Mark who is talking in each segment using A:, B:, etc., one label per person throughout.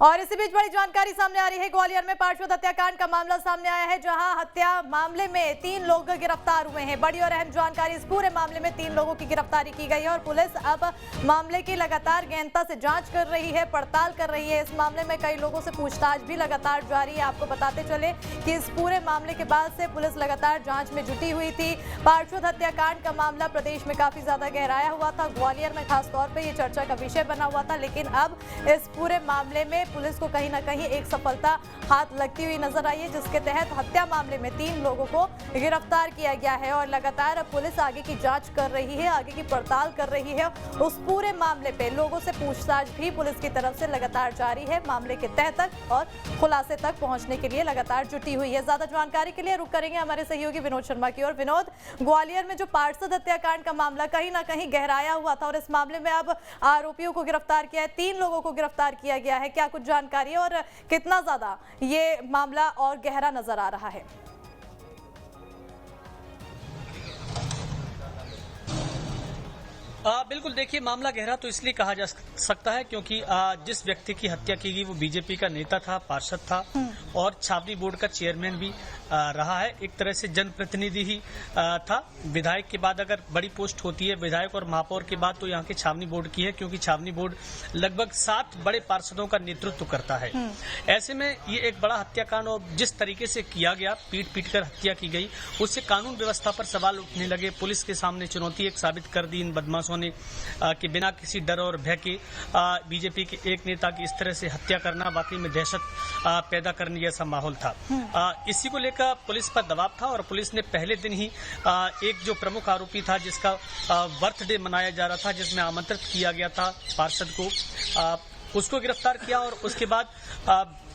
A: और इसी बीच बड़ी जानकारी सामने आ रही है। ग्वालियर में पार्षद हत्याकांड का मामला सामने आया है, जहां हत्या मामले में 3 लोग गिरफ्तार हुए हैं। बड़ी और अहम जानकारी, इस पूरे मामले में 3 लोगों की गिरफ्तारी की गई है और पुलिस अब मामले की लगातार गहनता से जांच कर रही है, पड़ताल कर रही है। इस मामले में कई लोगों से पूछताछ भी लगातार जारी है। आपको बताते चले कि इस पूरे मामले के बाद से पुलिस लगातार जांच में जुटी हुई थी। पार्षद हत्याकांड का मामला प्रदेश में काफी ज्यादा गहराया हुआ था, ग्वालियर में खासतौर पर यह चर्चा का विषय बना हुआ था। लेकिन अब इस पूरे मामले में पुलिस को कहीं ना कहीं एक सफलता हाथ लगती हुई नजर आई है, जिसके तहत हत्या मामले में 3 लोगों को गिरफ्तार किया गया है और लगातार पुलिस आगे की जांच कर रही है, आगे की पड़ताल कर रही है। उस पूरे मामले पे लोगों से पूछताछ भी पुलिस की तरफ से लगातार जारी है, मामले के तह तक और खुलासे तक पहुंचने के लिए लगातार जुटी हुई है। ज्यादा जानकारी के लिए रुक करेंगे हमारे सहयोगी विनोद शर्मा की ओर। विनोद, ग्वालियर में जो पार्षद हत्याकांड का मामला कहीं ना कहीं गहराया हुआ था और इस मामले में अब आरोपियों को गिरफ्तार किया है, 3 लोगों को गिरफ्तार किया गया है, क्या कुछ जानकारी है और कितना ज्यादा ये मामला और गहरा नजर आ रहा है?
B: बिल्कुल, देखिए, मामला गहरा तो इसलिए कहा जा सकता है क्योंकि जिस व्यक्ति की हत्या की गई वो बीजेपी का नेता था, पार्षद था और छावनी बोर्ड का चेयरमैन भी रहा है। एक तरह से जनप्रतिनिधि ही था। विधायक के बाद अगर बड़ी पोस्ट होती है विधायक और महापौर के बाद, तो यहाँ के छावनी बोर्ड की है, क्योंकि छावनी बोर्ड लगभग 7 बड़े पार्षदों का नेतृत्व करता है। ऐसे में ये एक बड़ा हत्याकांड और जिस तरीके से किया गया, पीट पीट कर हत्या की गई, उससे कानून व्यवस्था पर सवाल उठने लगे। पुलिस के सामने चुनौती एक साबित कर दी इन बदमाशों ने कि बिना किसी डर और भय के बीजेपी के एक नेता की इस तरह से हत्या करना वाकई में दहशत पैदा करने जैसा माहौल था। इसी को लेकर पुलिस पर दबाव था और पुलिस ने पहले दिन ही एक जो प्रमुख आरोपी था, जिसका बर्थडे मनाया जा रहा था, जिसमें आमंत्रित किया गया था पार्षद को, उसको गिरफ्तार किया। और उसके बाद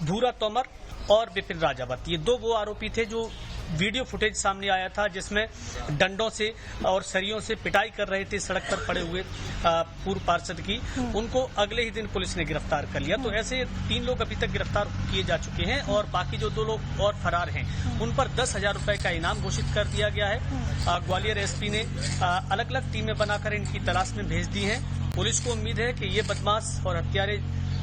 B: भूरा तोमर और विपिन राजावत, ये 2 वो आरोपी थे जो वीडियो फुटेज सामने आया था जिसमें डंडों से और सरियों से पिटाई कर रहे थे सड़क पर पड़े हुए पूर्व पार्षद की। उनको अगले ही दिन पुलिस ने गिरफ्तार कर लिया। तो ऐसे 3 लोग अभी तक गिरफ्तार किए जा चुके हैं और बाकी जो 2 लोग और फरार हैं उन पर 10,000 रुपए का इनाम घोषित कर दिया गया है। ग्वालियर एसपी ने अलग अलग टीमें बनाकर इनकी तलाश में भेज दी है। पुलिस को उम्मीद है कि ये बदमाश और हत्यारे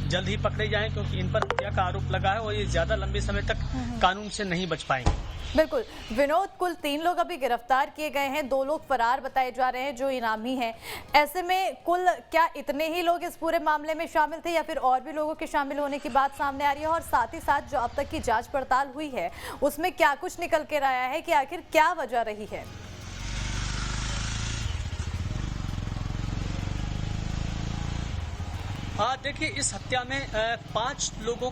B: जल्द ही पकड़े जाएं, क्योंकि इन पर हत्या का आरोप लगा है और ये ज्यादा लंबे समय तक कानून से नहीं बच पाएंगे।
A: बिल्कुल विनोद, कुल 3 लोग अभी गिरफ्तार किए गए हैं, 2 लोग फरार बताए जा रहे हैं जो इनामी हैं। ऐसे में कुल क्या इतने ही लोग इस पूरे मामले में शामिल थे या फिर और भी लोगों के शामिल होने की बात सामने आ रही है? और साथ ही साथ जो अब तक की जांच पड़ताल हुई है उसमें क्या कुछ निकल कर आया है कि आखिर क्या वजह रही है?
B: देखिए, इस हत्या में 5 लोगों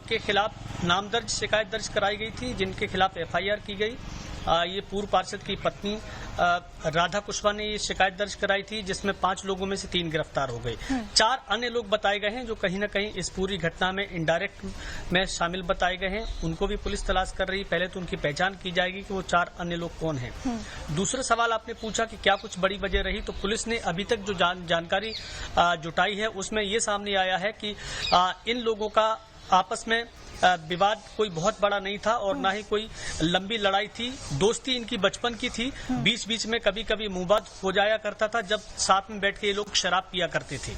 B: के खिलाफ नामदर्ज शिकायत दर्ज कराई गई थी, जिनके खिलाफ एफआईआर की गई। ये पूर्व पार्षद की पत्नी राधा कुशवाहा ने ये शिकायत दर्ज कराई थी, जिसमें 5 लोगों में से 3 गिरफ्तार हो गए। 4 अन्य लोग बताए गए हैं जो कहीं न कहीं इस पूरी घटना में इनडायरेक्ट में शामिल बताए गए हैं। उनको भी पुलिस तलाश कर रही है। पहले तो उनकी पहचान की जाएगी कि वो 4 अन्य लोग कौन हैं। दूसरा सवाल आपने पूछा कि क्या कुछ बड़ी वजह रही, तो पुलिस ने अभी तक जो जानकारी जुटाई है उसमें ये सामने आया है कि इन लोगों का आपस में विवाद कोई बहुत बड़ा नहीं था और ना ही कोई लंबी लड़ाई थी। दोस्ती इनकी बचपन की थी। बीच बीच में कभी कभी मुंहबात हो जाया करता था जब साथ में बैठ के ये लोग शराब पिया करते थे।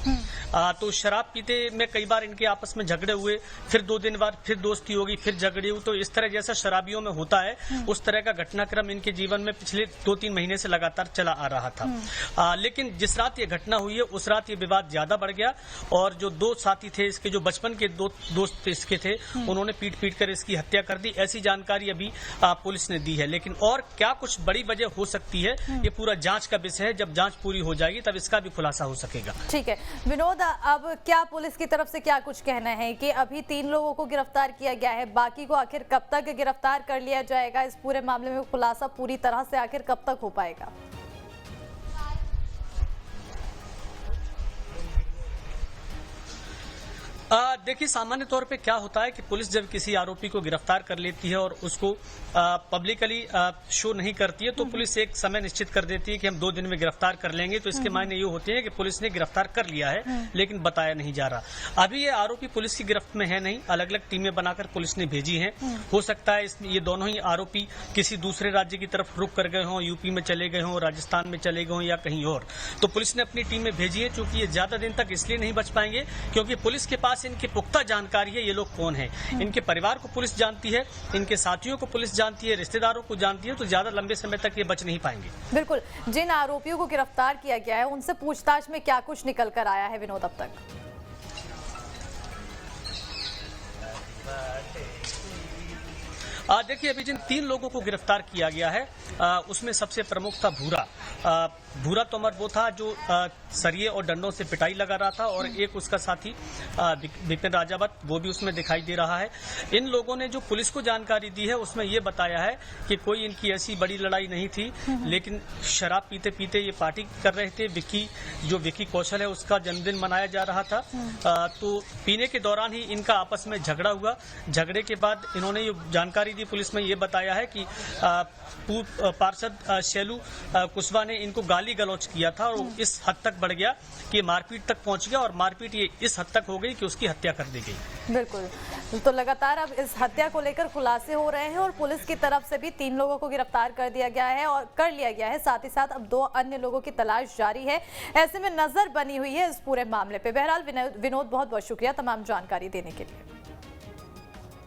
B: तो शराब पीते में कई बार इनके आपस में झगड़े हुए, फिर 2 दिन बाद फिर दोस्ती होगी, फिर झगड़े हुए। तो इस तरह जैसा शराबियों में होता है उस तरह का घटनाक्रम इनके जीवन में पिछले 2-3 महीने से लगातार चला आ रहा था। लेकिन जिस रात ये घटना हुई है उस रात ये विवाद ज्यादा बढ़ गया और जो 2 साथी थे इसके, जो बचपन के 2 दोस्त इसके थे, उन्होंने पीट पीट कर इसकी हत्या कर दी। ऐसी जानकारी अभी पुलिस ने दी है। लेकिन और क्या कुछ बड़ी वजह हो सकती है, ये पूरा जांच का विषय है। जब जांच पूरी हो जाएगी तब इसका भी खुलासा हो सकेगा।
A: ठीक है विनोद, अब क्या पुलिस की तरफ से क्या कुछ कहना है कि अभी 3 लोगों को गिरफ्तार किया गया है, बाकी को आखिर कब तक गिरफ्तार कर लिया जाएगा? इस पूरे मामले में खुलासा पूरी तरह से आखिर कब तक हो पाएगा?
B: देखिए, सामान्य तौर पे क्या होता है कि पुलिस जब किसी आरोपी को गिरफ्तार कर लेती है और उसको पब्लिकली शो नहीं करती है, तो पुलिस एक समय निश्चित कर देती है कि हम 2 दिन में गिरफ्तार कर लेंगे। तो इसके मायने ये होते हैं कि पुलिस ने गिरफ्तार कर लिया है लेकिन बताया नहीं जा रहा। अभी ये आरोपी पुलिस की गिरफ्त में है नहीं, अलग अलग टीमें बनाकर पुलिस ने भेजी हैं। हो सकता है ये दोनों ही आरोपी किसी दूसरे राज्य की तरफ रुक कर गए हों, यूपी में चले गए हों, राजस्थान में चले गए हों या कहीं और। तो पुलिस ने अपनी टीमें भेजी है। चूंकि ये ज्यादा दिन तक इसलिए नहीं बच पाएंगे क्योंकि पुलिस के पास पास इनकी पुख्ता जानकारी है ये लोग कौन है। इनके परिवार को पुलिस जानती है, इनके साथियों को पुलिस जानती है, रिश्तेदारों को जानती है, तो ज्यादा लंबे समय तक ये बच नहीं पाएंगे।
A: बिल्कुल, जिन आरोपियों को गिरफ्तार किया गया है उनसे पूछताछ में क्या कुछ निकल कर आया है विनोद अब तक?
B: देखिए, अभी जिन 3 लोगों को गिरफ्तार किया गया है उसमें सबसे प्रमुख था भूरा। भूरा तोमर वो था जो सरिये और डंडों से पिटाई लगा रहा था, और एक उसका साथी विपिन राजावत, वो भी उसमें दिखाई दे रहा है। इन लोगों ने जो पुलिस को जानकारी दी है उसमें ये बताया है कि कोई इनकी ऐसी बड़ी लड़ाई नहीं थी, लेकिन शराब पीते पीते ये पार्टी कर रहे थे। विकी कौशल है उसका जन्मदिन मनाया जा रहा था, तो पीने के दौरान ही इनका आपस में झगड़ा हुआ। झगड़े के बाद इन्होंने ये जानकारी दी पुलिस में, ये बताया है कि पार्षद शैलू कुशवाहा ने इनको गाली गलौज किया था, और इस हद तक बढ़ गया कि मारपीट तक पहुंच गया, और मारपीट ये इस हद तक हो गई कि उसकी हत्या कर दी गई।
A: बिल्कुल, तो लगातार अब इस हत्या को लेकर खुलासे हो रहे हैं और पुलिस की तरफ से भी 3 लोगों को गिरफ्तार कर लिया गया है। साथ ही साथ अब 2 अन्य लोगों की तलाश जारी है। ऐसे में नजर बनी हुई है इस पूरे मामले पे। बहरहाल विनोद, बहुत बहुत शुक्रिया तमाम जानकारी देने के लिए।